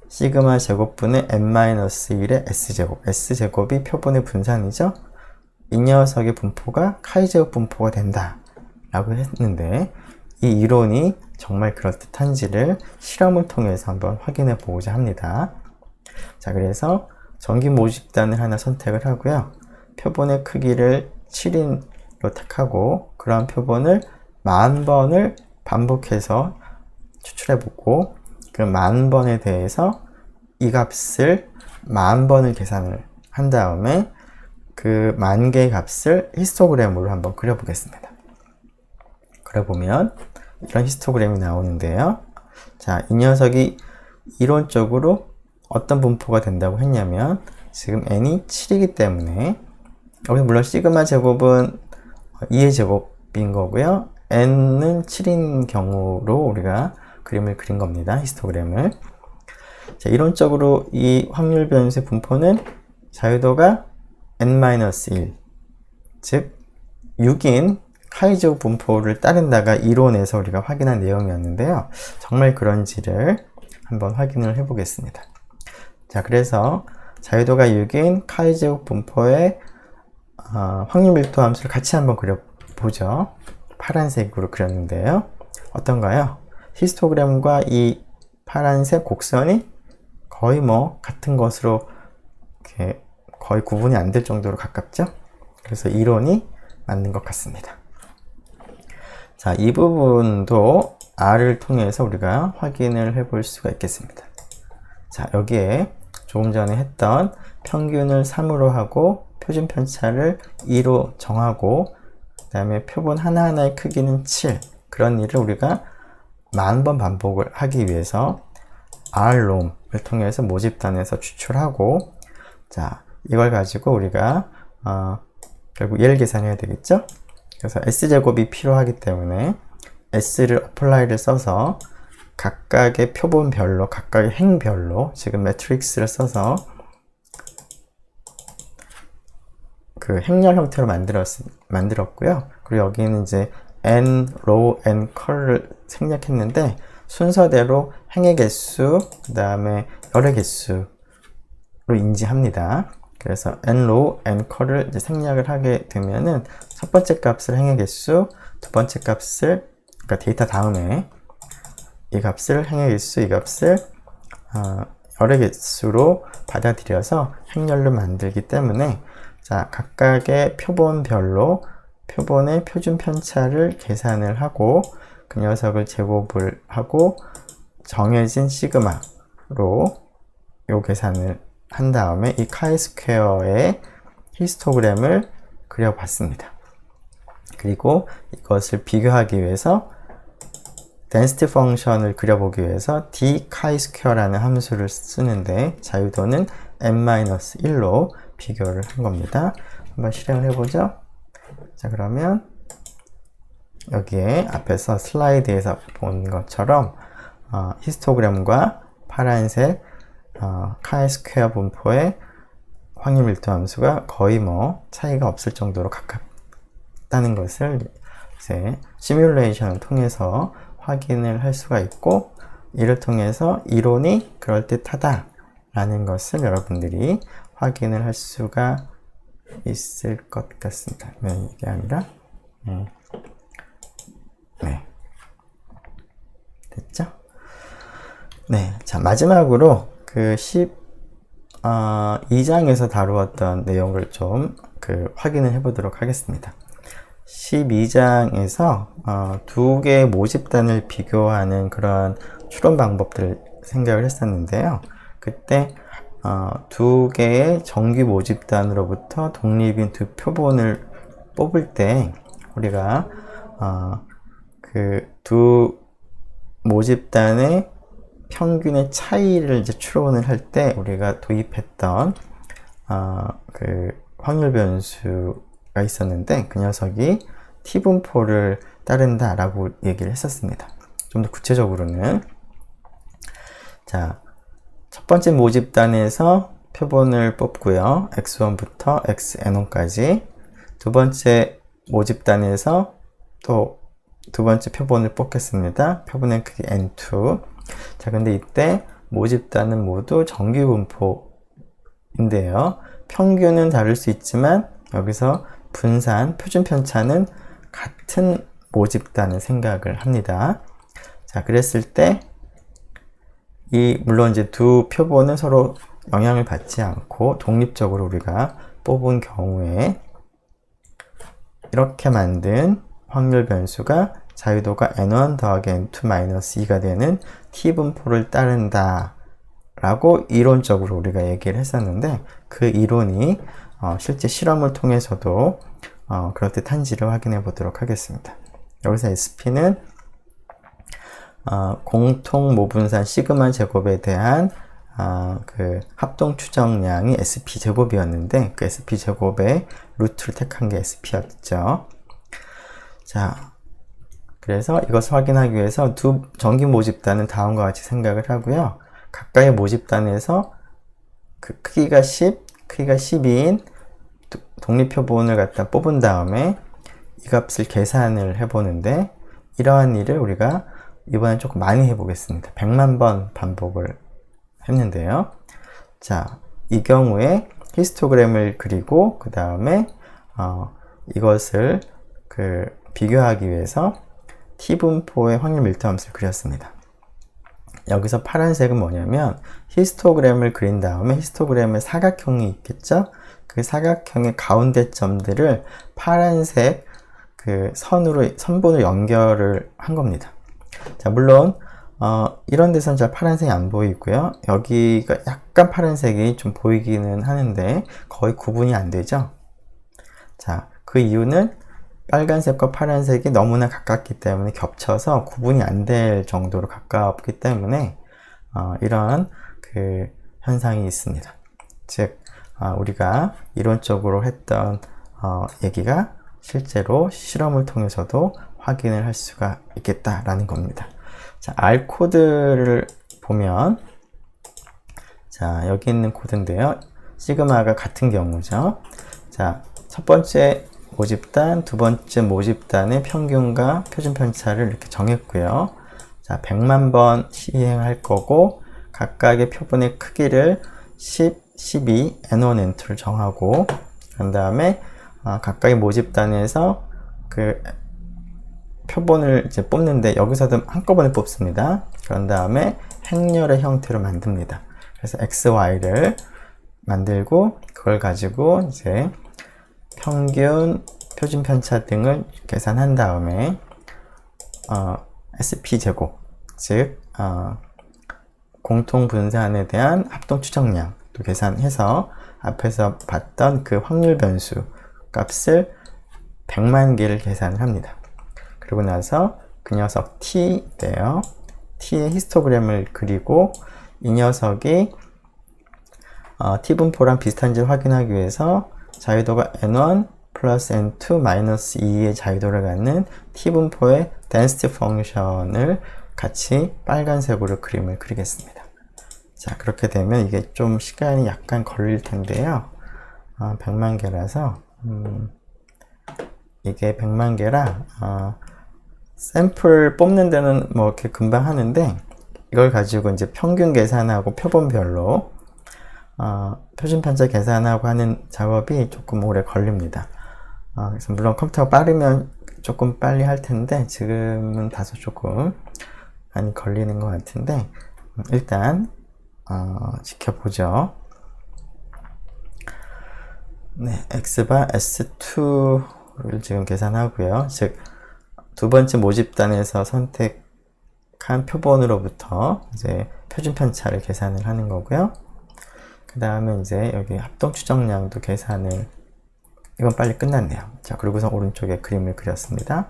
시그마 제곱분의 n-1의 s제곱, s제곱이 표본의 분산이죠. 이 녀석의 분포가 카이제곱 분포가 된다 라고 했는데, 이 이론이 정말 그럴듯한지를 실험을 통해서 한번 확인해 보고자 합니다. 자, 그래서 정기 모집단을 하나 선택을 하고요. 표본의 크기를 7인으로 택하고 그런 표본을 10,000번을 반복해서 추출해 보고 그 10,000번에 대해서 이 값을 10,000번을 계산을 한 다음에 그 10,000개의 값을 히스토그램으로 한번 그려보겠습니다. 그려보면 이런 히스토그램이 나오는데요. 자, 이 녀석이 이론적으로 어떤 분포가 된다고 했냐면 지금 n이 7이기 때문에 여기 물론 시그마 제곱은 2의 제곱인 거고요. n은 7인 경우로 우리가 그림을 그린 겁니다. 히스토그램을. 자, 이론적으로 이 확률 변수의 분포는 자유도가 n-1, 즉 6인 카이제곱 분포를 따른다가 이론에서 우리가 확인한 내용이었는데요. 정말 그런지를 한번 확인을 해 보겠습니다. 자, 그래서 자유도가 6인 카이제곱 분포의 확률 밀도 함수를 같이 한번 그려보죠. 파란색으로 그렸는데요. 어떤가요? 히스토그램과 이 파란색 곡선이 거의 같은 것으로 이렇게 거의 구분이 안 될 정도로 가깝죠? 그래서 이론이 맞는 것 같습니다. 자, 이 부분도 R을 통해서 우리가 확인을 해 볼 수가 있겠습니다. 자, 여기에 조금 전에 했던 평균을 3으로 하고 표준 편차를 2로 정하고 그 다음에 표본 하나하나의 크기는 7 그런 일을 우리가 10,000번 반복을 하기 위해서 rnom을 통해서 모집단에서 추출하고 자, 이걸 가지고 우리가 결국 얘를 계산해야 되겠죠? 그래서 s제곱이 필요하기 때문에 s를 apply를 써서 각각의 표본별로, 각각의 행별로 지금 매트릭스를 써서 그 행렬 형태로 만들었고요. 그리고 여기는 이제 n, row, n, col을 생략했는데 순서대로 행의 개수, 그 다음에 열의 개수로 인지합니다. 그래서 n row, n col을 이제 생략을 하게 되면은 첫 번째 값을 행의 개수, 두 번째 값을, 그러니까 데이터 다음에 이 값을 행의 개수, 이 값을 열의 개수로 받아들여서 행열로 만들기 때문에 자, 각각의 표본별로 표본의 표준 편차를 계산을 하고 그 녀석을 제곱을 하고 정해진 시그마로 요 계산을 한 다음에 이 카이스퀘어의 히스토그램을 그려봤습니다. 그리고 이것을 비교하기 위해서 density 펑션을 그려보기 위해서 dchi2라는 함수를 쓰는데 자유도는 n-1로 비교를 한 겁니다. 한번 실행을 해보죠. 자, 그러면 여기에 앞에서 슬라이드에서 본 것처럼 히스토그램과 파란색 chi2 분포의 확률 밀도 함수가 거의 뭐 차이가 없을 정도로 가깝다는 것을 이제 시뮬레이션을 통해서 확인을 할 수가 있고, 이를 통해서 이론이 그럴듯하다 라는 것을 여러분들이 확인을 할 수가 있을 것 같습니다. 이게 아니라 네. 됐죠? 네. 자, 마지막으로 그 12장에서 다루었던 내용을 좀 확인을 해 보도록 하겠습니다. 12장에서 두 개의 모집단을 비교하는 그런 추론 방법들을 생각을 했었는데요. 그때 두 개의 정규 모집단으로부터 독립인 두 표본을 뽑을 때 우리가 그 두 모집단의 평균의 차이를 이제 추론을 할 때 우리가 도입했던 그 확률 변수가 있었는데 그 녀석이 t분포를 따른다 라고 얘기를 했었습니다. 좀 더 구체적으로는 자, 첫 번째 모집단에서 표본을 뽑고요. x1부터 xn1까지. 두 번째 모집단에서 또 두 번째 표본을 뽑겠습니다. 표본의 크기 n2. 자, 근데 이때 모집단은 모두 정규 분포인데요. 평균은 다를 수 있지만 여기서 분산, 표준 편차는 같은 모집단을 생각을 합니다. 자, 그랬을 때 물론 이제 두 표본은 서로 영향을 받지 않고 독립적으로 우리가 뽑은 경우에 이렇게 만든 확률 변수가 자유도가 n1 더하기 n2-2가 되는 t분포를 따른다 라고 이론적으로 우리가 얘기를 했었는데 그 이론이 실제 실험을 통해서도 그럴듯한지를 확인해 보도록 하겠습니다. 여기서 SP는 공통 모분산 시그마 제곱에 대한 그 합동 추정량이 SP 제곱이었는데 그 SP 제곱의 루트를 택한 게 SP였죠. 자, 그래서 이것을 확인하기 위해서 두 정규 모집단은 다음과 같이 생각을 하고요. 각각의 모집단에서 그 크기가 10, 크기가 12인 독립표본을 갖다 뽑은 다음에 이 값을 계산을 해보는데 이러한 일을 우리가 이번엔 조금 많이 해보겠습니다. 100만 번 반복을 했는데요. 자, 이 경우에 히스토그램을 그리고 그 다음에 이것을 비교하기 위해서 t분포의 확률 밀도 함수를 그렸습니다. 여기서 파란색은 뭐냐면 히스토그램을 그린 다음에 히스토그램에 사각형이 있겠죠? 그 사각형의 가운데 점들을 파란색 그 선분으로 연결을 한 겁니다. 자, 물론 이런 데서는 잘 파란색이 안 보이고요. 여기가 약간 파란색이 좀 보이기는 하는데 거의 구분이 안 되죠. 자, 그 이유는 빨간색과 파란색이 너무나 가깝기 때문에 겹쳐서 구분이 안 될 정도로 가깝기 때문에 이런 그 현상이 있습니다. 즉 우리가 이론적으로 했던 얘기가 실제로 실험을 통해서도 확인을 할 수가 있겠다라는 겁니다. 자, R 코드를 보면 자, 여기 있는 코드인데요. 시그마가 같은 경우죠. 자, 첫 번째 모집단, 두 번째 모집단의 평균과 표준 편차를 이렇게 정했고요. 자, 100만 번 시행할 거고 각각의 표본의 크기를 10, 12, N1, N2를 정하고 그 다음에 각각의 모집단에서 그 표본을 이제 뽑는데 여기서도 한꺼번에 뽑습니다. 그런 다음에 행렬의 형태로 만듭니다. 그래서 X, Y를 만들고 그걸 가지고 이제 평균, 표준 편차 등을 계산한 다음에 SP 제곱, 즉 공통 분산에 대한 합동 추정량도 계산해서 앞에서 봤던 그 확률 변수 값을 100만 개를 계산을 합니다. 그리고 나서 그 녀석 T인데요. T의 히스토그램을 그리고 이 녀석이 T분포랑 비슷한지를 확인하기 위해서 자유도가 N1 플러스 N2 마이너스 2의 자유도를 갖는 T분포의 density 펑션을 같이 빨간색으로 그림을 그리겠습니다. 자, 그렇게 되면 이게 좀 시간이 약간 걸릴 텐데요. 100만 개라서 이게 100만 개라 샘플 뽑는 데는 뭐 이렇게 금방 하는데 이걸 가지고 이제 평균 계산하고 표본별로 표준 편차 계산하고 하는 작업이 조금 오래 걸립니다. 그래서 물론 컴퓨터가 빠르면 조금 빨리 할 텐데 지금은 다소 조금 많이 걸리는 것 같은데 일단 지켜보죠. 네, X바 S2를 지금 계산하고요. 즉 두 번째 모집단에서 선택한 표본으로부터 이제 표준 편차를 계산을 하는 거고요. 그 다음에 이제 여기 합동 추정량도 계산을, 이건 빨리 끝났네요. 자, 그리고서 오른쪽에 그림을 그렸습니다.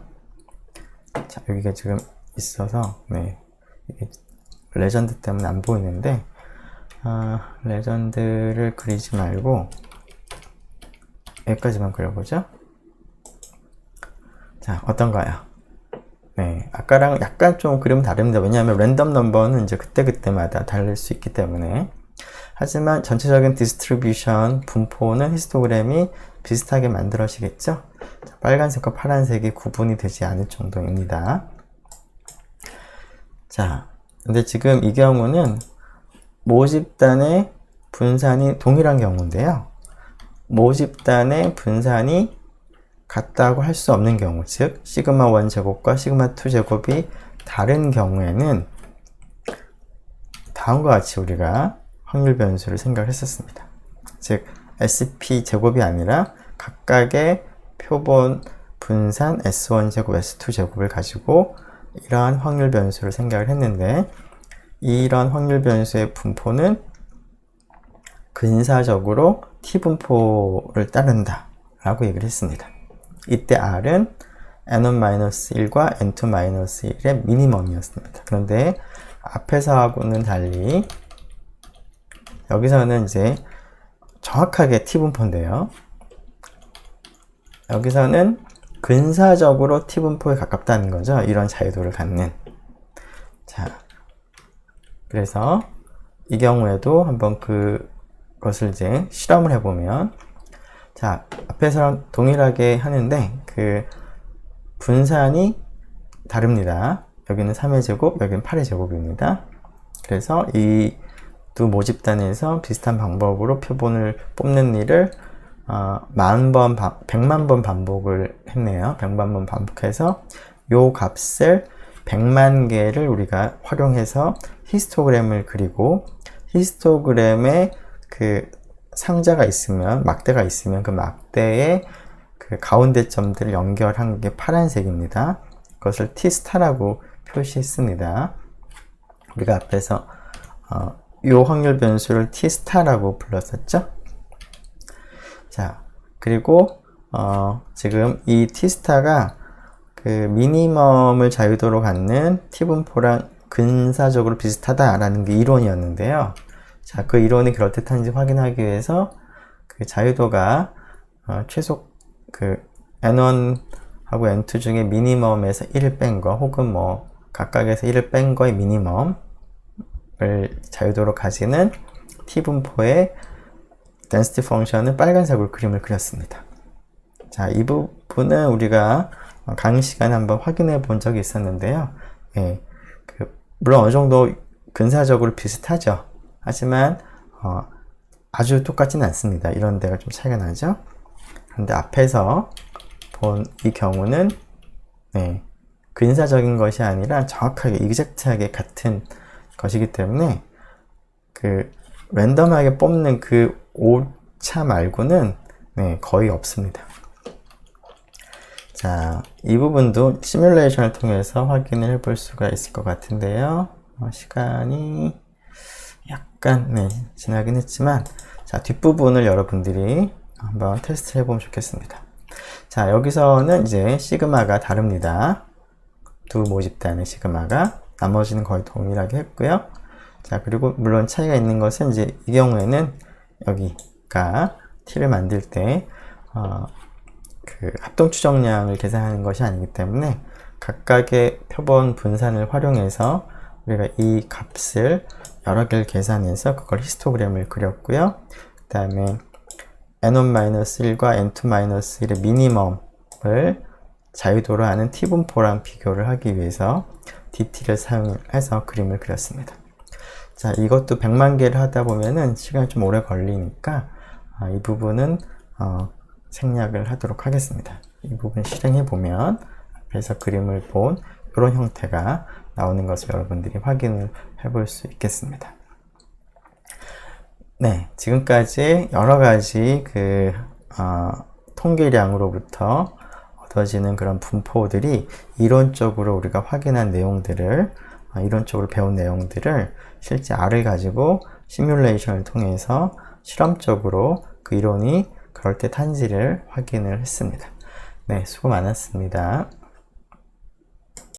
자, 여기가 지금 있어서, 네, 이게 레전드 때문에 안 보이는데, 레전드를 그리지 말고, 여기까지만 그려보죠. 자, 어떤가요? 네, 아까랑 약간 좀 그림 다릅니다. 왜냐하면 랜덤 넘버는 이제 그때그때마다 다를 수 있기 때문에. 하지만 전체적인 디스트리뷰션, 분포는 히스토그램이 비슷하게 만들어지겠죠? 자, 빨간색과 파란색이 구분이 되지 않을 정도입니다. 자, 근데 지금 이 경우는 모집단의 분산이 동일한 경우인데요. 모집단의 분산이 같다고 할 수 없는 경우, 즉 시그마 1 제곱과 시그마 2 제곱이 다른 경우에는 다음과 같이 우리가 확률 변수를 생각했었습니다. 즉 SP 제곱이 아니라 각각의 표본 분산 S1 제곱, S2 제곱을 가지고 이러한 확률 변수를 생각을 했는데 이런 확률 변수의 분포는 근사적으로 T분포를 따른다 라고 얘기를 했습니다. 이때 R은 N1-1과 N2-1의 미니멈이었습니다. 그런데 앞에서하고는 달리 여기서는 이제 정확하게 T분포인데요. 여기서는 근사적으로 T분포에 가깝다는 거죠. 이런 자유도를 갖는. 자, 그래서 이 경우에도 한번 그것을 이제 실험을 해보면, 자, 앞에서랑 동일하게 하는데 그 분산이 다릅니다. 여기는 3의 제곱, 여기는 8의 제곱입니다. 그래서 이 두 모집단에서 비슷한 방법으로 표본을 뽑는 일을 100만 번 반복을 했네요. 100만 번 반복해서 요 값을 100만 개를 우리가 활용해서 히스토그램을 그리고 히스토그램에 그 상자가 있으면, 막대가 있으면 그 막대에 그 가운데 점들을 연결한 게 파란색입니다. 그것을 T스타라고 표시했습니다. 우리가 앞에서 이 확률 변수를 T스타라고 불렀었죠. 자, 그리고 지금 이 T스타가 그 미니멈을 자유도로 갖는 T분포랑 근사적으로 비슷하다라는 게 이론이었는데요. 자, 그 이론이 그럴듯한지 확인하기 위해서 그 자유도가 최소 그 N1하고 N2 중에 미니멈에서 1을 뺀 거, 혹은 뭐 각각에서 1을 뺀 거의 미니멈을 자유도로 가지는 T분포의 density 펑션을 빨간색으로 그림을 그렸습니다. 자, 이 부분은 우리가 강의 시간에 한번 확인해 본 적이 있었는데요. 예, 물론 어느 정도 근사적으로 비슷하죠. 하지만 아주 똑같지는 않습니다. 이런 데가 좀 차이가 나죠. 그런데 앞에서 본 이 경우는 근사적인 것이 아니라 정확하게 이그젝트하게 같은 것이기 때문에 랜덤하게 뽑는 그 오차 말고는 거의 없습니다. 자, 이 부분도 시뮬레이션을 통해서 확인을 해볼 수가 있을 것 같은데요. 시간이 약간 지나긴 했지만, 자, 뒷부분을 여러분들이 한번 테스트 해보면 좋겠습니다. 자, 여기서는 이제 시그마가 다릅니다. 두 모집단의 시그마가, 나머지는 거의 동일하게 했고요. 자, 그리고 물론 차이가 있는 것은 이제 이 경우에는 여기가 t를 만들 때 합동 추정량을 계산하는 것이 아니기 때문에 각각의 표본 분산을 활용해서 우리가 이 값을 여러 개를 계산해서 그걸 히스토그램을 그렸고요. 그 다음에 n1-1과 n2-1의 미니멈을 자유도로 하는 t분포랑 비교를 하기 위해서 dt를 사용해서 그림을 그렸습니다. 자, 이것도 100만 개를 하다 보면은 시간이 좀 오래 걸리니까 이 부분은 생략을 하도록 하겠습니다. 이 부분 실행해 보면 앞에서 그림을 본 이런 형태가 나오는 것을 여러분들이 확인을 해볼 수 있겠습니다. 네, 지금까지 여러 가지 통계량으로부터 얻어지는 그런 분포들이 이론적으로 우리가 확인한 내용들을, 이론적으로 배운 내용들을 실제 R을 가지고 시뮬레이션을 통해서 실험적으로 그 이론이 그럴듯한지를 확인을 했습니다. 네, 수고 많았습니다.